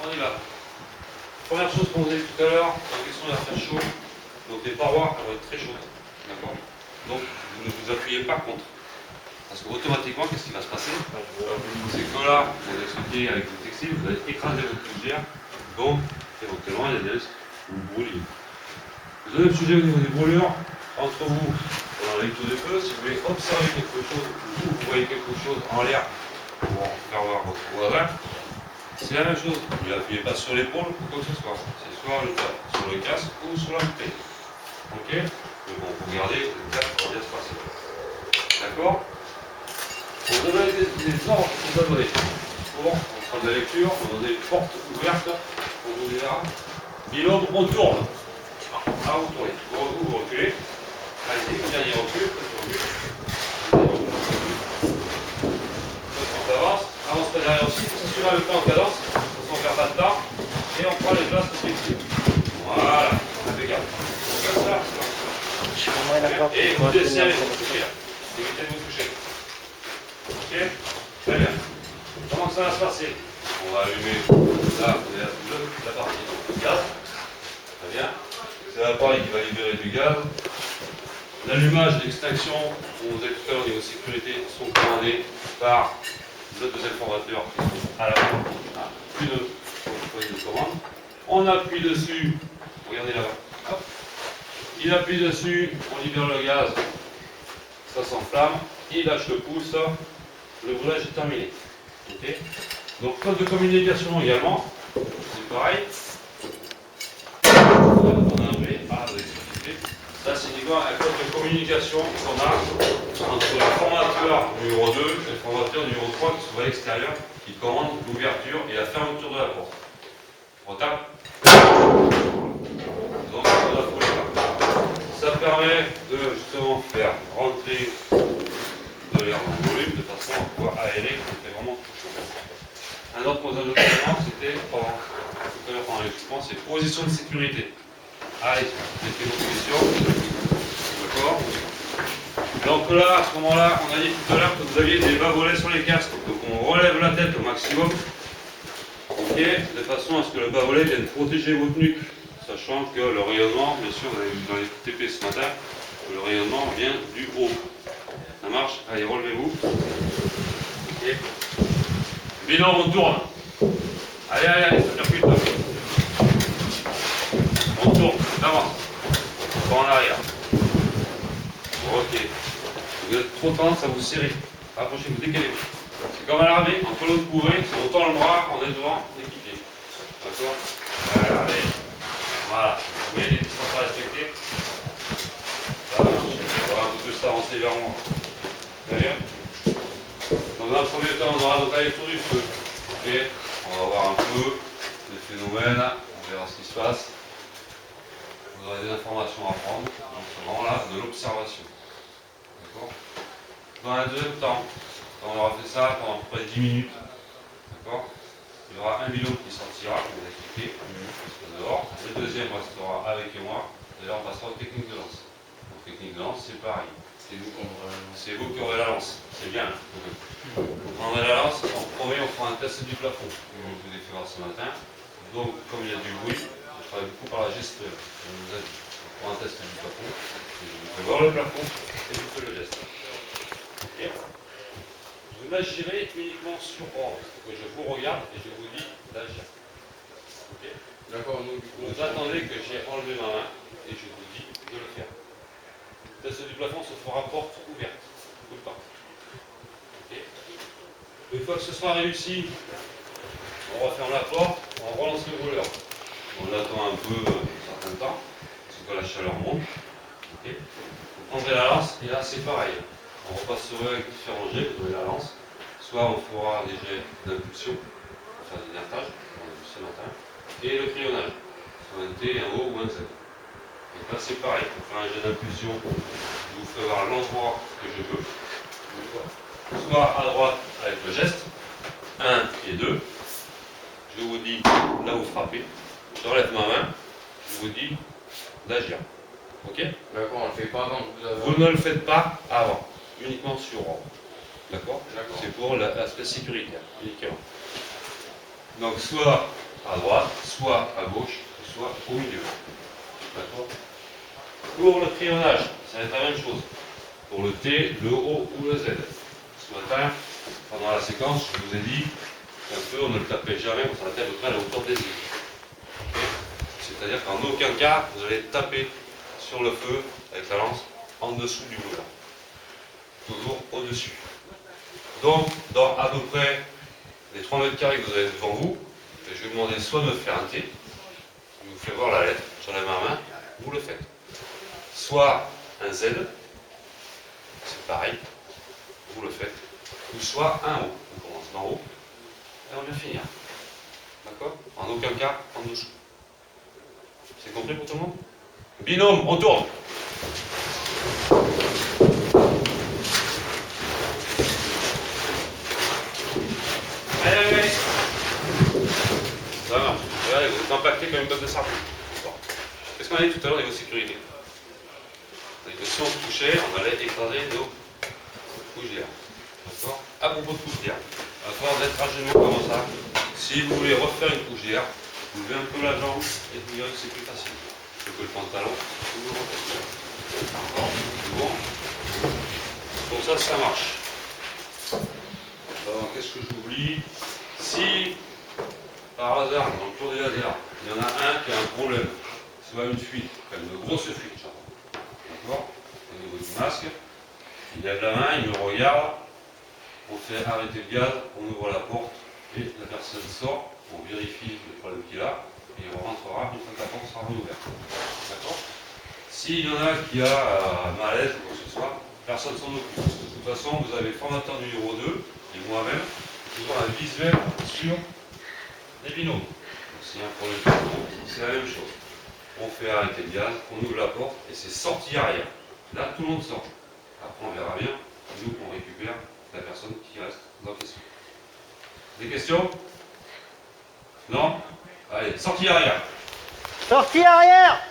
on y va. Première chose qu'on vous a dit tout à l'heure, la question de la faire chaud. Donc les parois vont être très chaudes. D'accord? Donc vous ne vous appuyez pas contre. Parce qu'automatiquement, qu'est-ce qui va se passer? C'est que là, vous allez expliquer avec le textile, vous allez écraser votre fougère. Donc, éventuellement, il y a des risques que vous brûliez. Le deuxième sujet au niveau des brûlures, entre vous, dans la lecture des feux, si vous voulez observer quelque chose, ou vous voyez quelque chose en l'air pour faire voir votre voisin, c'est la même chose. Vous n'appuyez pas sur l'épaule ou quoi que ce soit. C'est soit sur le casque ou sur la bouteille. Ok? Mais bon, vous regardez, le casque va bien se passer. D'accord? On va donner des ordres qu'on va donner. Pour, on prend de la lecture, on va donner une porte ouverte, on vous dira, binôme, on tourne. Ah, vous tournez. Vous reculez. Allez-y, dernier recul, on avance, avance pas derrière aussi, on suivra le pas en cadence, on ne perd pas de temps, et on prend les places respectives. Voilà, impeccable. Comme ça. Et vous desserrez vous toucher là. Évitez de vous toucher. Ok? Très bien. Comment ça va se passer? On va allumer là, la partie du gaz. Très bien. C'est l'appareil qui va libérer du gaz. L'allumage et l'extinction, on vous a dit tout à l'heure au niveau de sécurité, sont commandés par le deuxième formateur qui sont à la fin. Une poignée de commande. On appuie dessus. Regardez là-bas. Il appuie dessus, on libère le gaz. Ça s'enflamme. Il lâche le pouce. Le brûlage est terminé. Okay. Donc, code de communication également. C'est pareil. Ça, c'est uniquement un code de communication qu'on a entre le formateur numéro 2 et le formateur numéro 3 qui sont à l'extérieur, qui commande l'ouverture et la fermeture de la porte. On tape. Donc, on a trouvé ça. Ça permet de justement faire rentrer de l'air dans le volume de façon à pouvoir aérer quand il fait vraiment tout chaud. Un autre élément, c'était tout à l'heure pendant l'équipement, c'est position de sécurité. Allez, mettez vos positions. D'accord. Donc là, à ce moment-là, on a dit tout à l'heure que vous aviez des bas-volets sur les casques. Donc on relève la tête au maximum. Ok, de façon à ce que le bas-volet vienne protéger votre nuque. Sachant que le rayonnement, bien sûr, vous avez vu dans les TP ce matin, que le rayonnement vient du haut. Ça marche? Allez, relevez-vous. Ok. Bilan, on tourne. Allez, allez, allez, ça percute. On tourne, avance. Pas en arrière. Ok. Vous avez trop tendance à vous serrer. Approchez-vous, décalez-vous. C'est comme à l'armée, entre l'autre couvré, si on tend le bras, on est devant, on est piqué. D'accord? Voilà, allez. Voilà. Vous voyez les distances à respecter? Ça marche. On va un peu plus avancer vers moi. Très bien. Dans un premier temps, on aura donc la lecture du feu. Ok? On va voir un peu les phénomènes, on verra ce qui se passe. Vous aurez des informations à prendre. Donc c'est vraiment là de l'observation. D'accord? Dans un deuxième temps, quand on aura fait ça pendant à peu près 10 minutes, d'accord? Il y aura un binôme qui sortira, qui va expliquer, dehors. Le deuxième restera avec moi, et là on passera aux techniques de lance. Donc technique de lance, c'est pareil. C'est vous qui aurez la lance. C'est bien. Vous prendrez la lance, en premier on fera un test du plafond. Je vous ai fait voir ce matin. Donc comme il y a du bruit, je travaille beaucoup par la gestuelle. On vous a dit, on fera un test du plafond. Je vous fais voir le plafond et je vous fais le geste. Okay. Vous n'agirez uniquement sur ordre. Que je vous regarde et je vous dis d'agir. Okay. D'accord, vous attendez que j'ai enlevé ma main et je vous dis de le faire. Le test du plafond se fera porte ouverte, tout le temps. Okay. Une fois que ce sera réussi, on referme la porte, on relance le brûleur. On attend un peu un certain temps, parce que la chaleur monte. Okay. Vous prendrez la lance et là c'est pareil. On repassera avec différents jets, vous avez la lance. Soit on fera des jets d'impulsion, pour faire des inertages, on a vu ce matin, et le crayonnage, soit un T, un O ou un Z. Donc là c'est pareil, pour faire un jet d'impulsion, je vous fais voir l'endroit que je veux. Soit à droite avec le geste, 1 et 2. Je vous dis là où frapper, j'enlève ma main, je vous dis d'agir. Ok? D'accord, on ne le fait pas avant. Vous ne le faites pas avant, uniquement sur ordre. D'accord? C'est pour l'aspect sécuritaire, uniquement. Donc soit à droite, soit à gauche, soit au milieu. D'accord? Pour le crayonnage, ça va être la même chose. Pour le T, le O ou le Z. Ce matin, pendant la séquence, je vous ai dit qu'un feu, on ne le tapait jamais, on s'arrêtait à peu près à la hauteur des yeux. Okay? C'est-à-dire qu'en aucun cas, vous allez taper sur le feu avec la lance en dessous du brûleur. Toujours au-dessus. Donc, dans à peu près les 3 mètres carrés que vous avez devant vous, je vais vous demander soit de me faire un T, je vous fais voir la lettre, j'enlève ma main, vous le faites. Soit un Z, c'est pareil, vous le faites. Ou soit un O, on commence d'en haut et on vient finir. D'accord? En aucun cas en dessous. C'est compris pour tout le monde? Binôme, on tourne. Allez. Ça marche. Regardez, vous êtes impacté comme une botte de sardine. Bon. Qu'est-ce qu'on a dit tout à l'heure niveau sécurité? On a dit que si on se touchait, on allait écraser nos couches. D'accord? À propos de couches d'air, d'accord, d'être à genoux comme ça. Si vous voulez refaire une couche d'air, vous levez un peu la jambe et vous verrez que c'est plus facile. Plutôt que le pantalon, vous le refaites. D'accord? C'est bon? Comme ça marche. Alors, qu'est-ce que j'oublie? Si, par hasard, dans le tour des lasers, il y en a un qui a un problème, soit une fuite, une grosse fuite, d'accord? Au niveau du masque, il lève la main, il me regarde, on fait arrêter le gaz, on ouvre la porte et la personne sort, on vérifie le problème qu'il a et il rentrera une fois que la porte sera rouverte. D'accord? S'il y en a qui a un malaise ou quoi que ce soit, personne s'en occupe. De toute façon, vous avez le formateur numéro 2 et moi-même, toujours un visuel sur les binômes. Donc, s'il y a un problème, c'est la même chose. On fait arrêter le gaz, on ouvre la porte et c'est sortie arrière. Là, tout le monde sort. Après, on verra bien. Nous, on récupère la personne qui reste dans la question. Des questions? Non? Allez, sortie arrière. Sortie arrière.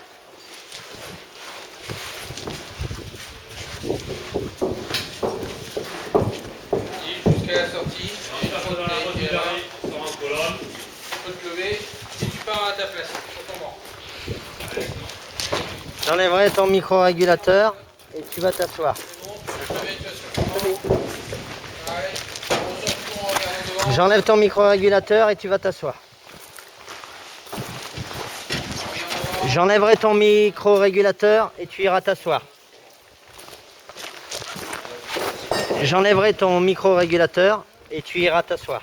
Jusqu'à la sortie. Tu passes dans la route du dernier, tu sors en colonne. Tu peux te lever et tu pars à ta place. Sur ton banc. J'enlèverai ton micro-régulateur et tu vas t'asseoir. J'enlève ton micro-régulateur et tu vas t'asseoir. J'enlèverai ton micro-régulateur et tu iras t'asseoir. J'enlèverai ton micro-régulateur et tu iras t'asseoir.